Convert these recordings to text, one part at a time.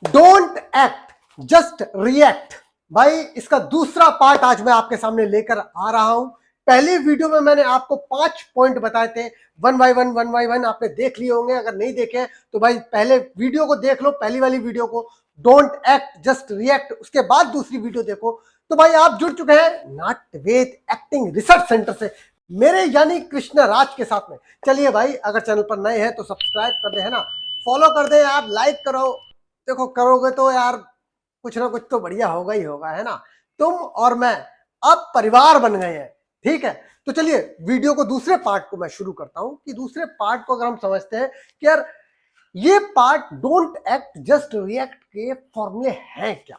Don't act, just react. भाई इसका दूसरा पार्ट आज मैं आपके सामने लेकर आ रहा हूं। पहली वीडियो में मैंने आपको 5 पॉइंट बताए थे, वन बाय वन आपने देख लिए होंगे। अगर नहीं देखे तो भाई पहले वीडियो को देख लो, पहली वाली वीडियो को, डोंट एक्ट जस्ट रिएक्ट। उसके बाद दूसरी वीडियो देखो। तो भाई आप जुड़ चुके हैं नाटवेद एक्टिंग रिसर्च सेंटर से, मेरे यानी कृष्णा राज के साथ में। चलिए भाई, अगर चैनल पर नए हैं तो सब्सक्राइब कर दे, है ना, फॉलो कर दे यार, लाइक करो। देखो करोगे तो यार कुछ ना कुछ तो बढ़िया होगा ही होगा, है ना। तुम और मैं अब परिवार बन गए हैं, ठीक है। तो चलिए वीडियो को, दूसरे पार्ट को मैं शुरू करता हूं कि दूसरे पार्ट को अगर हम समझते हैं कि यार ये part don't act just react के फॉर्मूले हैं क्या।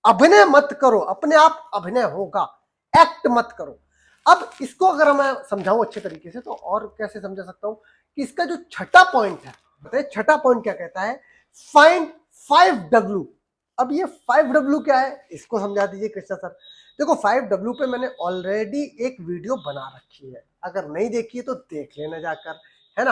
अभिनय मत करो, अपने आप अभिनय होगा, एक्ट मत करो। अब इसको अगर मैं समझाऊं अच्छे तरीके से तो और कैसे समझा सकता हूं कि इसका जो छठा पॉइंट है, बताइए छठा पॉइंट क्या कहता है, फाइंड 5W। अब ये 5W क्या है, इसको समझा दीजिए कृष्णा सर। देखो 5W पे मैंने ऑलरेडी एक वीडियो बना रखी है, अगर नहीं देखी है तो देख लेना जाकर, है ना।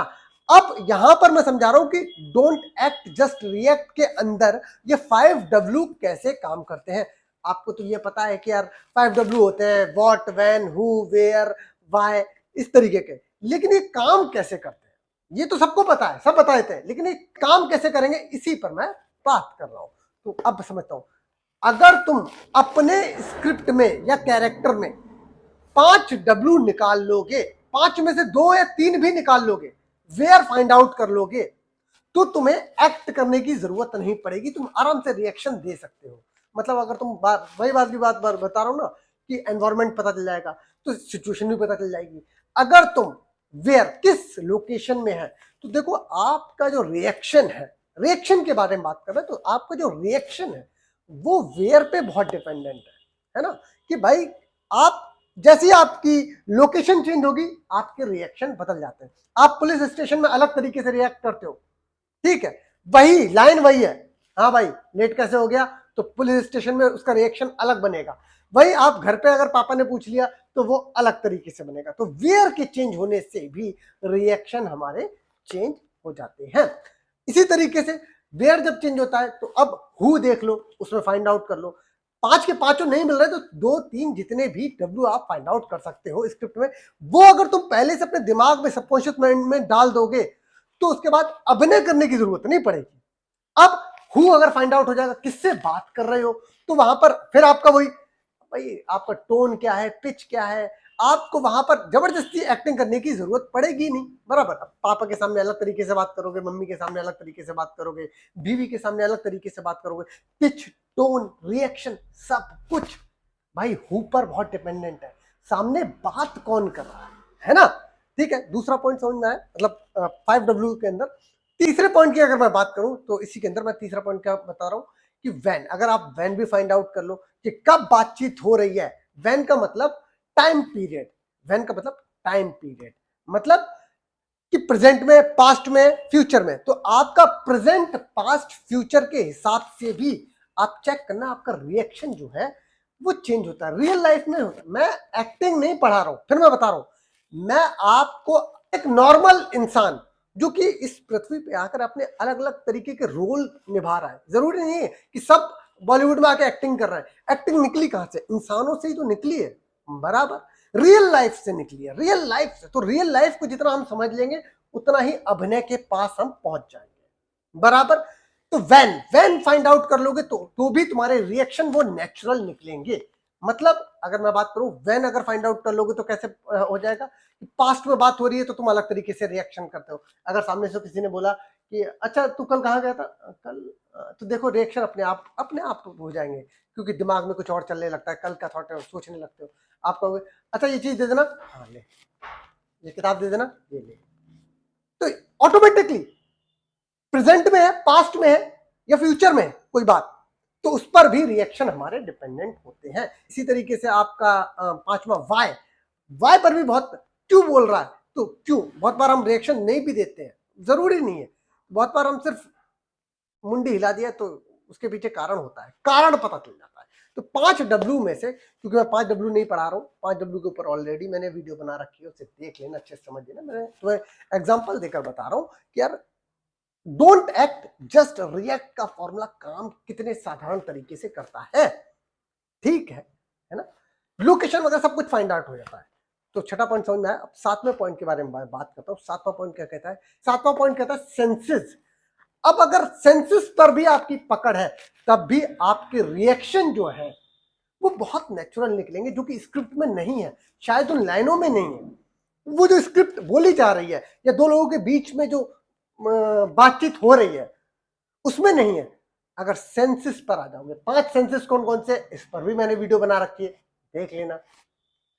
अब यहां पर मैं समझा रहा हूं कि डोंट एक्ट जस्ट रिएक्ट के अंदर ये 5W कैसे काम करते हैं। आपको तो ये पता है कि यार 5W होते हैं, what, when, who, where, why, इस तरीके के। लेकिन ये काम कैसे करते हैं ये तो सबको पता है, सब बता देते हैं, लेकिन ये काम कैसे करेंगे इसी पर मैं बात कर रहा हूं। तो अब समझता हूं, अगर तुम अपने स्क्रिप्ट में या कैरेक्टर में 5W निकाल लोगे, 5 में से 2 या 3 भी निकाल लोगे, वेयर फाइंड आउट कर लोगे, तो तुम्हें एक्ट करने की जरूरत नहीं पड़ेगी, तुम आराम से रिएक्शन दे सकते हो। मतलब अगर तुम वही बात की बात बता रहा हूं ना कि एनवायरमेंट पता चल जाएगा तो सिचुएशन भी पता चल जाएगी। अगर तुम वेयर, किस लोकेशन में है, तो देखो आपका जो रिएक्शन है, रिएक्शन के बारे में बात कर रहे हैं, तो आपका जो रिएक्शन है वो वेयर पे बहुत डिपेंडेंट है ना। कि भाई आप जैसी आपकी लोकेशन चेंज होगी आपके रिएक्शन बदल जाते हैं। आप पुलिस स्टेशन में अलग तरीके से रिएक्ट करते हो, ठीक है, वही लाइन वही है, हाँ भाई लेट कैसे हो गया, तो पुलिस स्टेशन में उसका रिएक्शन अलग बनेगा। वही आप घर पे अगर पापा ने पूछ लिया तो वो अलग तरीके से बनेगा। तो वेयर के चेंज होने से भी रिएक्शन हमारे चेंज हो जाते हैं। इसी तरीके से वेयर जब चेंज होता है तो अब हु देख लो, उसमें फाइंड आउट कर लो। 5 के 5 नहीं मिल रहे तो 2-3 जितने भी W आप फाइंड आउट कर सकते हो स्क्रिप्ट में, वो अगर तुम पहले से अपने दिमाग में, सबकॉन्शियस माइंड में डाल दोगे तो उसके बाद अभिनय करने की जरूरत नहीं पड़ेगी। अब हु अगर फाइंड आउट हो जाएगा किससे बात कर रहे हो, तो वहां पर फिर आपका वही, भाई आपका टोन क्या है, पिच क्या है, आपको वहां पर जबरदस्ती एक्टिंग करने की जरूरत पड़ेगी नहीं, बराबर। अब पापा के सामने अलग तरीके से बात करोगे, मम्मी के सामने अलग तरीके से बात करोगे, बीवी के सामने अलग तरीके से बात करोगे, पिच, टोन, रिएक्शन, सब कुछ भाई हु पर बहुत डिपेंडेंट है, सामने बात कौन कर रहा है ना। ठीक है, दूसरा पॉइंट समझ में आया, मतलब 5W के अंदर। तीसरे पॉइंट की अगर मैं बात करूं तो इसी के अंदर मैं तीसरा पॉइंट क्या बता रहा हूं कि वैन, अगर आप वैन भी फाइंड आउट कर लो कि कब बातचीत हो रही है। वैन का मतलब टाइम पीरियड, वैन का मतलब टाइम पीरियड, मतलब कि प्रेजेंट में, पास्ट में, फ्यूचर में। तो आपका प्रेजेंट, पास्ट, फ्यूचर के हिसाब से भी आप चेक करना, आपका रिएक्शन जो है वो चेंज होता है, रियल लाइफ में होता है। मैं एक्टिंग नहीं पढ़ा रहा हूं, फिर मैं बता रहा हूं, मैं आपको एक नॉर्मल इंसान जो कि इस पृथ्वी पे आकर अपने अलग अलग तरीके के रोल निभा रहा है, जरूरी नहीं है कि सब बॉलीवुड में आके एक्टिंग कर रहा है। एक्टिंग निकली कहां से, इंसानों से ही तो निकली है, बराबर, रियल लाइफ से निकली है, रियल लाइफ से। तो रियल लाइफ को जितना हम समझ लेंगे उतना ही अभिनय के पास हम पहुंच जाएंगे, बराबर। तो वैन वैन फाइंड आउट कर लोगे तो भी तुम्हारे रिएक्शन वो नेचुरल निकलेंगे। मतलब अगर मैं बात करूं, वैन अगर फाइंड आउट कर लोगे तो कैसे हो जाएगा, पास्ट में बात हो रही है तो तुम अलग तरीके से रिएक्शन करते हो। अगर सामने से किसी ने बोला कि अच्छा तू कल कहाँ गया था, कल, तो देखो रिएक्शन अपने आप हो जाएंगे, क्योंकि दिमाग में कुछ और चलने लगता है, कल का थॉट सोचने लगते हो। आप कहोगे अच्छा ये चीज दे देना, हाँ ले, ये किताब दे देना, ये ले। तो ऑटोमेटिकली प्रेजेंट में है, पास्ट में है, या फ्यूचर में है कोई बात, तो उस पर भी रिएक्शन हमारे डिपेंडेंट होते हैं। इसी तरीके से आपका पांचवा वाई, वाई पर भी बहुत, क्यों बोल रहा है तो क्यों, बहुत बार हम रिएक्शन नहीं भी देते हैं, जरूरी नहीं है, बहुत बार हम सिर्फ मुंडी हिला दिया तो उसके पीछे कारण होता है, कारण पता चल जाता है। तो 5W में से, क्योंकि मैं 5W नहीं पढ़ा रहा हूँ, 5W के ऊपर ऑलरेडी मैंने वीडियो बना रखी है, उसे देख लेना, अच्छे से समझ लेना, मैं तुम्हें एग्जांपल देकर बता रहा हूँ कि यार डोंट एक्ट जस्ट रिएक्ट का फॉर्मूला काम कितने साधारण तरीके से करता है, ठीक है ना। लोकेशन वगैरह सब कुछ फाइंड आउट हो जाता है। तो छठा पॉइंट समझ में आया। अब सातवें पॉइंट के बारे में बात करता हूं। सातवां पॉइंट क्या कहता है? सातवां पॉइंट कहता है सेंसेस। अब अगर सेंसेस पर भी आपकी पकड़ है, तब भी आपके रिएक्शन जो है वो बहुत नेचुरल निकलेंगे, जो कि स्क्रिप्ट में नहीं है, शायद उन लाइनों में नहीं है। वो जो स्क्रिप्ट बोली जा रही है या दो लोगों के बीच में जो बातचीत हो रही है उसमें नहीं है। अगर सेंसेस पर आ जाओगे, 5 सेंसेस कौन कौन से, इस पर भी मैंने वीडियो बना रखी है, देख लेना,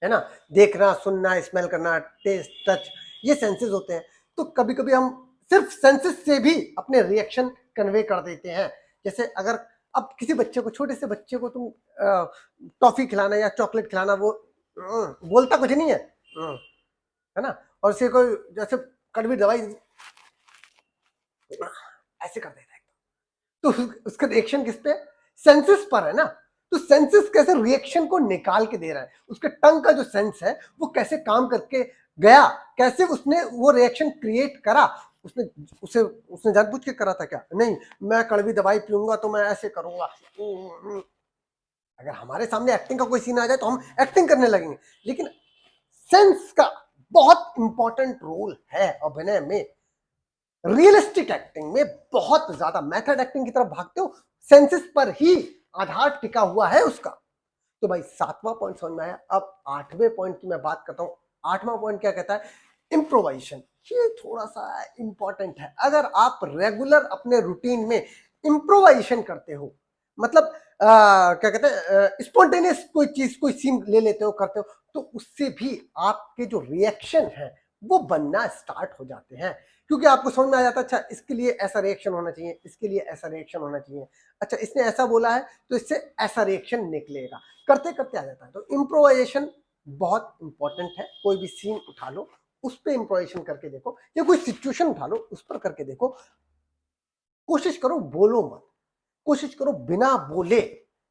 है ना। देखना, सुनना, स्मेल करना, टेस्ट, टच, ये सेंसेस होते हैं। तो कभी कभी हम सिर्फ सेंसेस से भी अपने रिएक्शन कन्वे कर देते हैं। जैसे अगर अब किसी बच्चे को, छोटे से बच्चे को तुम टॉफी खिलाना या चॉकलेट खिलाना, वो बोलता कुछ नहीं है, है ना। और उसे कोई जैसे कड़वी दवाई ऐसे कर देता है, तो उसका रिएक्शन किस पे? सेंसेस पर है ना। तो सेंसेस कैसे रिएक्शन को निकाल के दे रहा है, उसके टंग का जो सेंस है वो कैसे काम करके गया, कैसे उसने वो रिएक्शन क्रिएट करा। उसने उसे उसने जानबूझ के करा था क्या? नहीं, मैं कड़वी दवाई पीऊंगा तो मैं ऐसे करूंगा। अगर हमारे सामने एक्टिंग का कोई सीन आ जाए तो हम एक्टिंग करने लगेंगे, लेकिन सेंस का बहुत इंपॉर्टेंट रोल है अभिनय में। रियलिस्टिक एक्टिंग में बहुत ज्यादा, मेथड एक्टिंग की तरफ भागते हो, सेंसेस पर ही आधार टिका हुआ है उसका। तो भाई सातवां पॉइंट समझ में आया। अब आठवें पॉइंट की मैं बात करता हूं। आठवां पॉइंट क्या कहता है? इम्प्रोवाइजेशन। ये थोड़ा सा इंपॉर्टेंट है। अगर आप रेगुलर अपने रूटीन में इम्प्रोवाइजेशन करते हो, मतलब क्या कहते हैं, स्पॉन्टेनियस कोई चीज, कोई सीन ले लेते हो, करते हो, तो उससे भी आपके जो रिएक्शन है वो बनना स्टार्ट हो जाते हैं। क्योंकि आपको समझ में आ जाता है, अच्छा इसके लिए ऐसा रिएक्शन होना चाहिए, इसके लिए ऐसा रिएक्शन होना चाहिए, अच्छा इसने ऐसा बोला है तो इससे ऐसा रिएक्शन निकलेगा, करते करते आ जाता है। तो इम्प्रोवाइजेशन बहुत इंपॉर्टेंट है। कोई भी सीन उठा लो, उस पर इम्प्रोवाइजेशन करके देखो, या कोई सिचुएशन उठा लो, उस पर करके देखो। कोशिश करो बोलो मत, कोशिश करो बिना बोले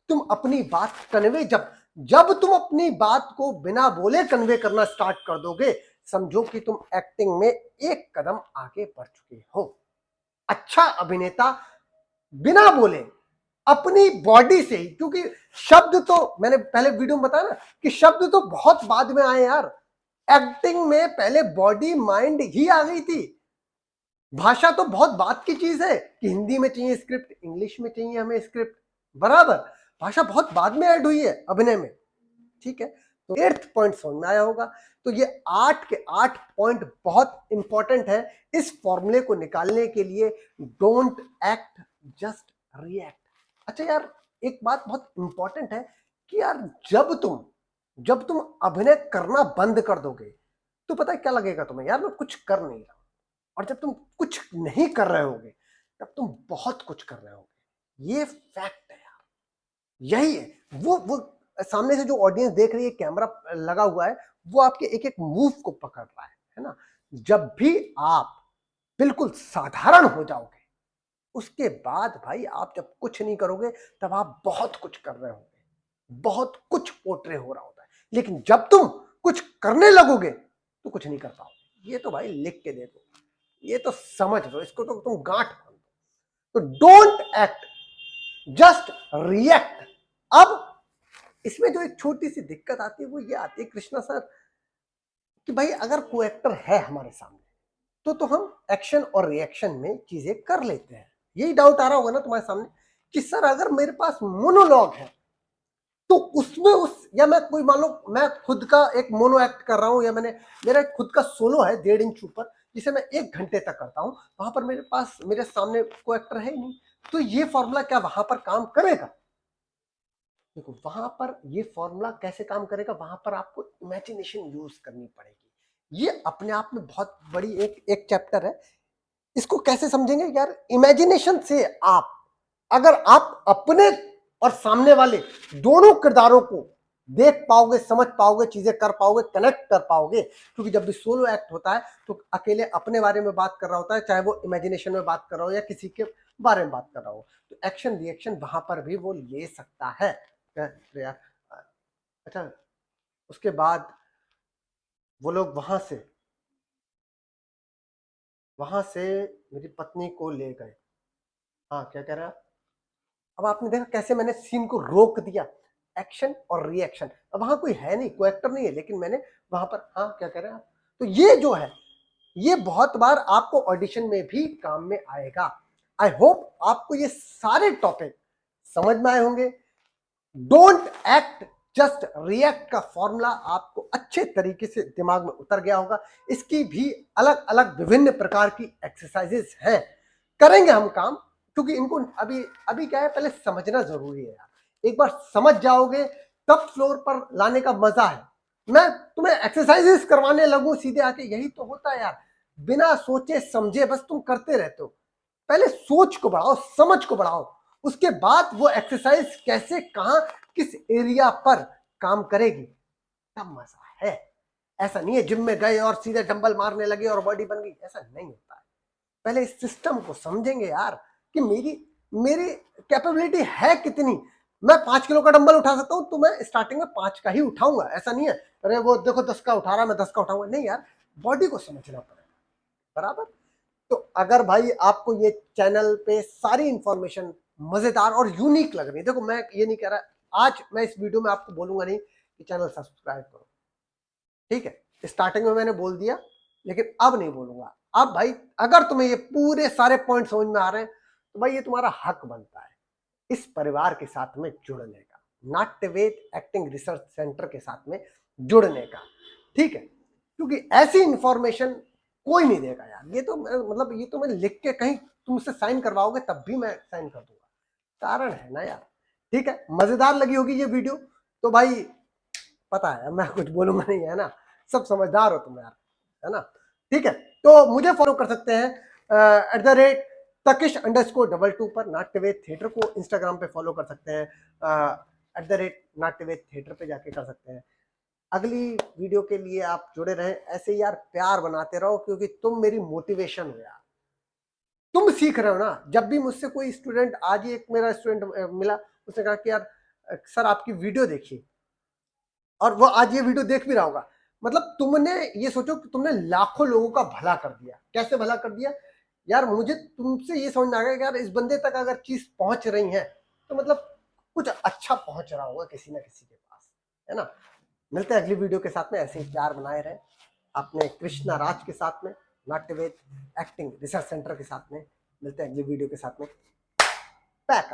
तुम अपनी बात कन्वे, जब जब तुम अपनी बात को बिना बोले कन्वे करना स्टार्ट कर दोगे, समझो कि तुम एक्टिंग में एक कदम आगे बढ़ चुके हो। अच्छा अभिनेता बिना बोले अपनी बॉडी से ही, क्योंकि शब्द तो मैंने पहले वीडियो में बताया ना कि शब्द तो बहुत बाद में आए यार। एक्टिंग में पहले बॉडी माइंड ही आ गई थी। भाषा तो बहुत बात की चीज है कि हिंदी में चाहिए स्क्रिप्ट, इंग्लिश में चाहिए हमें स्क्रिप्ट, बराबर। भाषा बहुत बाद में ऐड हुई है अभिनय में, ठीक है। तो 8th पॉइंट समझ में आया होगा। तो ये 8 के 8 पॉइंट बहुत इंपॉर्टेंट है इस फॉर्मूले को निकालने के लिए। Don't act, just react. अच्छा यार, एक बात बहुत इंपॉर्टेंट है कि यार जब तुम अभिनय करना बंद कर दोगे तो पता है क्या लगेगा तुम्हें? यार मैं कुछ कर नहीं रहा। और जब तुम कुछ नहीं कर रहे होगे तब तुम बहुत कुछ कर रहे होगे। ये फैक्ट है यार, यही है। वो सामने से जो ऑडियंस देख रही है, कैमरा लगा हुआ है, वो आपके एक एक मूव को पकड़ रहा है ना। जब भी आप बिल्कुल साधारण हो जाओगे, उसके बाद भाई आप जब कुछ नहीं करोगे तब आप बहुत कुछ कर रहे होगे, बहुत कुछ पोर्ट्रे हो रहा होता है। लेकिन जब तुम कुछ करने लगोगे तो कुछ नहीं कर पाओगे। ये तो भाई लिख के दे दो, ये तो समझ लो, इसको तो तुम गांठ बांध दो। तो डोंट एक्ट, जस्ट रिएक्ट। अब इसमें जो एक छोटी सी दिक्कत आती है वो ये आती है कृष्णा सर, कि भाई अगर कोई एक्टर है हमारे सामने तो हम एक्शन और रिएक्शन में चीजें कर लेते हैं। यही डाउट आ रहा होगा ना तुम्हारे सामने कि सर अगर मेरे पास मोनोलॉग है तो उसमें या मैं कोई मान लो मैं खुद का एक मोनो एक्ट कर रहा हूं, या मेरा खुद का सोलो है 1.5 इंच ऊपर, जिसे मैं 1 घंटे तक करता हूं, वहां पर मेरे सामने कोई एक्टर है ही नहीं। तो ये फॉर्मूला क्या वहां पर काम करेगा? देखो वहां पर ये फॉर्मूला कैसे काम करेगा, वहां पर आपको इमेजिनेशन यूज करनी पड़ेगी। ये अपने आप में बहुत बड़ी एक एक चैप्टर है। इसको कैसे समझेंगे यार? इमेजिनेशन से आप, अगर आप अपने और सामने वाले दोनों किरदारों को देख पाओगे, समझ पाओगे, चीजें कर पाओगे, कनेक्ट कर पाओगे। क्योंकि जब भी सोलो एक्ट होता है तो अकेले अपने बारे में बात कर रहा होता है, चाहे वो इमेजिनेशन में बात कर रहा हो या किसी के बारे में बात कर रहा हो, तो एक्शन रिएक्शन वहां पर भी वो ले सकता है। यार अच्छा, उसके बाद वो लोग वहां से वहां से मेरी पत्नी को ले गए। हाँ, क्या कह रहा है? अब आपने देखा कैसे मैंने सीन को रोक दिया, एक्शन और रिएक्शन। अब वहां कोई है नहीं, कोई एक्टर नहीं है, लेकिन मैंने वहां पर, हाँ क्या कह रहे हैं आप? तो ये जो है, ये बहुत बार आपको ऑडिशन में भी काम में आएगा। आई होप आपको ये सारे टॉपिक समझ में आए होंगे। डोंट एक्ट जस्ट रिएक्ट का फॉर्मूला आपको अच्छे तरीके से दिमाग में उतर गया होगा। इसकी भी अलग अलग विभिन्न प्रकार की एक्सरसाइजेस हैं, करेंगे हम काम, क्योंकि इनको अभी अभी क्या है, पहले समझना जरूरी है यार। एक बार समझ जाओगे तब फ्लोर पर लाने का मजा है। मैं तुम्हें एक्सरसाइजेस करवाने लगूं सीधे आके, यही तो होता है यार, बिना सोचे समझे बस तुम करते रहते हो। पहले सोच को बढ़ाओ, समझ को बढ़ाओ, उसके बाद वो एक्सरसाइज कैसे, कहां, किस एरिया पर काम करेगी, तब मजा है। ऐसा नहीं है जिम में गए और सीधे डंबल मारने लगे और बॉडी बन गई, ऐसा नहीं होता है। पहले इस सिस्टम को समझेंगे यार कि मेरी मेरी कैपेबिलिटी है कितनी। मैं 5 किलो का डंबल उठा सकता हूं, तो मैं स्टार्टिंग में 5 का ही उठाऊंगा। ऐसा नहीं है अरे वो देखो 10 का उठा रहा, मैं 10 का उठाऊंगा, नहीं यार, बॉडी को समझना पड़ेगा। बराबर। तो अगर भाई आपको ये चैनल पे सारी इंफॉर्मेशन मजेदार और यूनिक लग रही है, देखो मैं ये नहीं कह रहा आज मैं इस वीडियो में आपको बोलूंगा नहीं कि चैनल सब्सक्राइब करो, ठीक है, स्टार्टिंग में मैंने बोल दिया, लेकिन अब नहीं बोलूंगा। अब भाई अगर तुम्हें ये पूरे सारे पॉइंट समझ में आ रहे हैं, तो भाई ये तुम्हारा हक बनता है इस परिवार के साथ में जुड़ने का, नाट्यवेद एक्टिंग रिसर्च सेंटर के साथ में जुड़ने का, ठीक है। क्योंकि ऐसी इंफॉर्मेशन कोई नहीं देगा यार। ये तो मतलब ये तो मैं लिख के कहीं तुमसे साइन करवाओगे तब भी मैं साइन कर दूंगा, कारण है ना यार। ठीक है, मजेदार लगी होगी ये वीडियो, तो भाई पता है मैं कुछ बोलूंगा नहीं, है ना, सब समझदार हो तुम यार, है ना। ठीक है, तो मुझे फॉलो कर सकते हैं @तकिश_22 पर। नाट्यवेद थिएटर को इंस्टाग्राम पे फॉलो कर सकते हैं, @नाट्यवेद थिएटर पे जाके कर सकते हैं। अगली वीडियो के लिए आप जुड़े रहें, ऐसे यार प्यार बनाते रहो, क्योंकि तुम मेरी मोटिवेशन हो यार। तुम सीख रहे हो ना। जब भी मुझसे कोई स्टूडेंट, आज ही एक मेरा स्टूडेंट मिला, उसने कहा कि यार सर आपकी वीडियो देखी, और वो आज ये वीडियो देख भी रहा होगा। मतलब तुमने ये सोचो कि तुमने लाखों लोगों का भला कर दिया। कैसे भला कर दिया यार? मुझे तुमसे ये समझ में आ गया कि यार इस बंदे तक अगर चीज पहुंच रही है, तो मतलब कुछ अच्छा पहुंच रहा होगा किसी ना किसी के पास, है ना। मिलते हैं अगली वीडियो के साथ में, ऐसे ही प्यार बनाए रहे अपने कृष्णा राज के साथ में, नाट्यवेद एक्टिंग रिसर्च सेंटर के साथ में। मिलते हैं अगली वीडियो के साथ में। पैक।